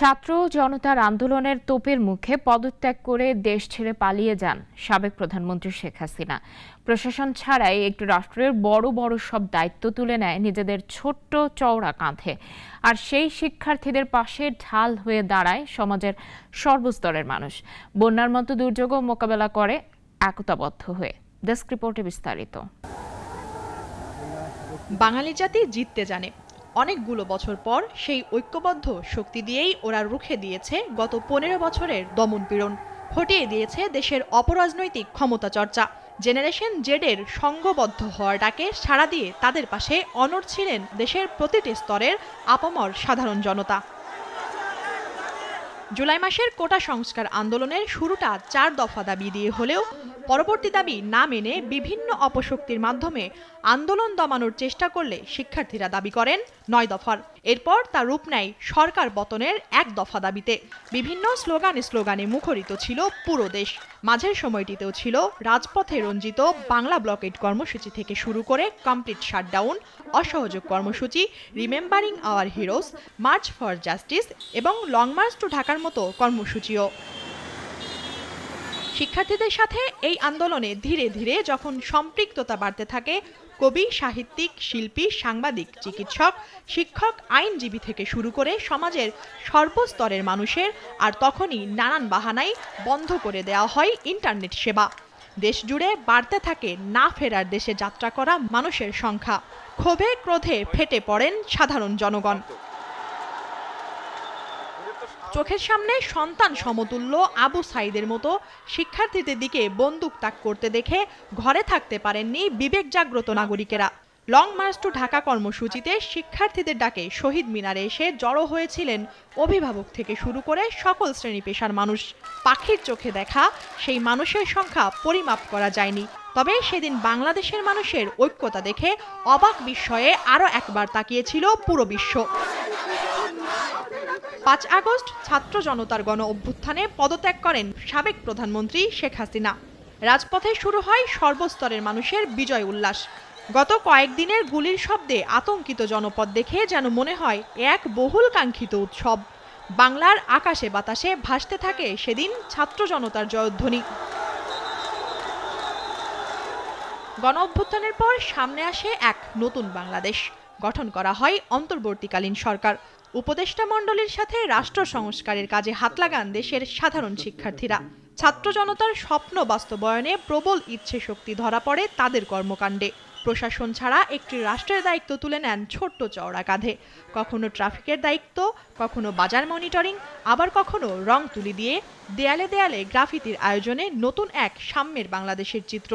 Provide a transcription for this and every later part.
ছাত্র জনতার আন্দোলনের তোপের মুখে পদত্যাগ করে দেশ ছেড়ে পালিয়ে যান সাবেক প্রধানমন্ত্রী শেখ হাসিনা। প্রশাসন ছাড়াই একটি রাষ্ট্রের বড় বড় সব দায়িত্ব তুলে নেয় নিজেদের ছোট্ট চওড়া কাঁধে। আর সেই শিক্ষার্থীদের পাশে ঢাল হয়ে দাঁড়ায় সমাজের সর্বস্তরের মানুষ। বন্যার মতো দুর্যোগও মোকাবেলা করে একতাবদ্ধ হয়ে। ডেস্ক রিপোর্টে বিস্তারিত। বাঙালি জাতি জিততে জানে। অনেকগুলো বছর পর সেই ঐক্যবদ্ধ শক্তি দিয়েই ওরা রুখে দিয়েছে গত 15 বছরের দমনপীড়ন, হটিয়ে দিয়েছে দেশের অপরাজনৈতিক ক্ষমতা চর্চা। জেনারেশন জেডের সংঘবদ্ধ হওয়ার ডাকে সাড়া দিয়ে তাদের পাশে অনড় ছিলেন দেশের প্রতিটি স্তরের আপামর সাধারণ জনতা। জুলাই মাসের কোটা সংস্কার আন্দোলনের শুরুটা 4 দফা দাবি দিয়ে হলেও পরবর্তী দাবি না মেনে বিভিন্ন অপশক্তির মাধ্যমে আন্দোলন দমানোর চেষ্টা করলে শিক্ষার্থীরা দাবি করেন 9 দফার। এরপর তা রূপ নেয় সরকার পতনের 1 দফা দাবিতে। বিভিন্ন স্লোগানে মুখরিত ছিল পুরো দেশ। মাঝের সময়টিতেও ছিল রাজপথে রঞ্জিত বাংলা ব্লকেট কর্মসূচি থেকে শুরু করে কমপ্লিট শাটডাউন, অসহযোগ কর্মসূচি, remembering hour heroes, March for justice এবং লং মার্চ টু ঢাকার মতো কর্মসূচিও। শিক্ষার্থীদের সাথে এই আন্দোলনে ধীরে ধীরে যখন সম্পৃক্ততা বাড়তে থাকে, কবি, সাহিত্যিক, শিল্পী, সাংবাদিক, চিকিৎসক, শিক্ষক, আইনজীবী থেকে শুরু করে সমাজের সর্বস্তরের মানুষের, আর তখনই নানান বাহানায় বন্ধ করে দেওয়া হয় ইন্টারনেট সেবা। দেশ জুড়ে বাড়তে থাকে না ফেরার দেশে যাত্রা করা মানুষের সংখ্যা। ক্ষোভে ক্রোধে ফেটে পড়েন সাধারণ জনগণ। চোখের সামনে সন্তান সমতুল্য আবু সাইদের মতো শিক্ষার্থীদের দিকে বন্দুক তাক করতে দেখে ঘরে থাকতে পারেননি বিবেক জাগ্রত নাগরিকেরা। লং মার্চ টু ঢাকা কর্মসূচিতে শিক্ষার্থীদের ডাকে শহীদ মিনারে এসে জড়ো হয়েছিলেন অভিভাবক থেকে শুরু করে সকল শ্রেণী পেশার মানুষ। পাখির চোখে দেখা সেই মানুষের সংখ্যা পরিমাপ করা যায়নি। তবে সেদিন বাংলাদেশের মানুষের ঐক্যতা দেখে অবাক বিস্ময়ে আরও একবার তাকিয়েছিল পুরো বিশ্ব। 5 আগস্ট ছাত্র জনতার গণ অভ্যুত্থানে পদত্যাগ করেন সাবেক প্রধানমন্ত্রী শেখ হাসিনা। রাজপথে শুরু হয় সর্বস্তরের মানুষের বিজয় উল্লাস। গত কয়েকদিনের গুলির শব্দে আতঙ্কিত জনপদ দেখে যেন মনে হয় এক বহুল কাঙ্ক্ষিত উৎসব। বাংলার আকাশে বাতাসে ভাসতে থাকে সেদিন ছাত্র জনতার জয়ধ্বনি। গণ অভ্যুত্থানের পর সামনে আসে এক নতুন বাংলাদেশ। গঠন করা হয় অন্তর্বর্তীকালীন সরকার। উপদেষ্টা মণ্ডলীর সাথে রাষ্ট্র সংস্কারের কাজে হাত লাগান দেশের সাধারণ শিক্ষার্থীরা। ছাত্র জনতার স্বপ্ন বাস্তবায়নে প্রবল ইচ্ছে শক্তি ধরা পড়ে তাদের কর্মকাণ্ডে। প্রশাসন ছাড়া একটি রাষ্ট্রের দায়িত্ব তুলে নেন ছোট্ট চওড়া কাঁধে। কখনো ট্রাফিকের দায়িত্ব, কখনো বাজার মনিটরিং, আবার কখনো রং তুলি দিয়ে দেয়ালে দেয়ালে গ্রাফিতির আয়োজনে নতুন এক সাম্যের বাংলাদেশের চিত্র।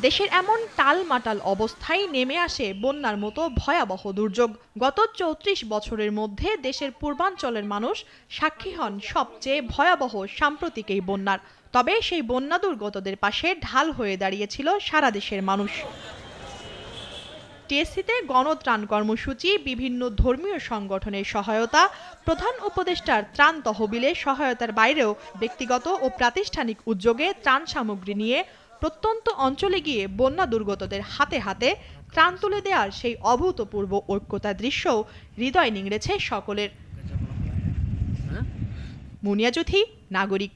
দেশের এমন টালমাটাল অবস্থায় নেমে আসে বন্যার মতো ভয়াবহ দুর্যোগ। গত 34 বছরের মধ্যে দেশের পূর্বাঞ্চলের মানুষ সাক্ষী হন সবচেয়ে ভয়াবহ সাম্প্রতিক এই বন্যার। তবে সেই বন্যা দুর্গতদের পাশে ঢাল হয়ে দাঁড়িয়েছিল সারা দেশের মানুষ। টিএসসিতে গণত্রাণ কর্মসূচি, বিভিন্ন ধর্মীয় সংগঠনের সহায়তা, প্রধান উপদেষ্টার ত্রাণ তহবিলে সহায়তার বাইরেও ব্যক্তিগত ও প্রাতিষ্ঠানিক উদ্যোগে ত্রাণ সামগ্রী নিয়ে প্রত্যন্ত অঞ্চলে গিয়ে বন্যা দুর্গতদের হাতে হাতে ত্রাণ তুলে দেওয়ার সেই অভূতপূর্ব ঐক্যতার দৃশ্যও হৃদয় নিংড়েছে সকলের। মুনিয়া জুথি, নাগরিক।